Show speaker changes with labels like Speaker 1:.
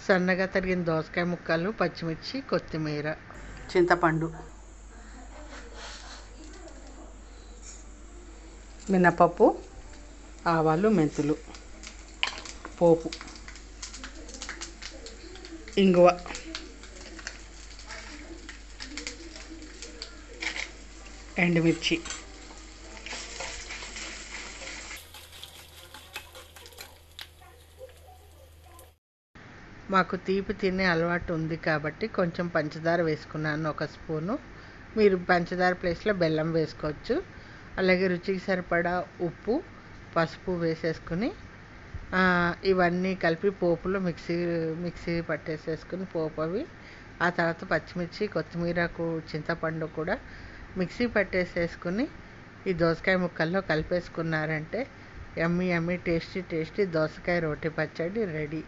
Speaker 1: సన్నగా తరిగిన దోసకాయ ముక్కలు, పచ్చిమిర్చి, కొత్తిమీర,
Speaker 2: చింతపండు, మినపప్పు, ఆవాలు, మెంతులు, పోపు, ఇంగువ, ఎండుమిర్చి,
Speaker 1: మాకు తీపి తినే అలవాటు ఉంది కాబట్టి కొంచెం పంచదార వేసుకున్నాను, 1 స్పూను. మీరు పంచదార ప్లేస్లో బెల్లం వేసుకోవచ్చు. అలాగే రుచికి సరిపడా ఉప్పు, పసుపు వేసేసుకుని ఇవన్నీ కలిపి పోపులో మిక్సీ పట్టేసేసుకుని పోపు అవి, ఆ తర్వాత పచ్చిమిర్చి, కొత్తిమీరకు, చింతపండు కూడా మిక్సీ పట్టేసేసుకుని ఈ దోసకాయ ముక్కల్లో కలిపేసుకున్నారంటే యమ్మీ యమ్మీ టేస్టీ టేస్టీ దోసకాయ రోటి పచ్చడి రెడీ.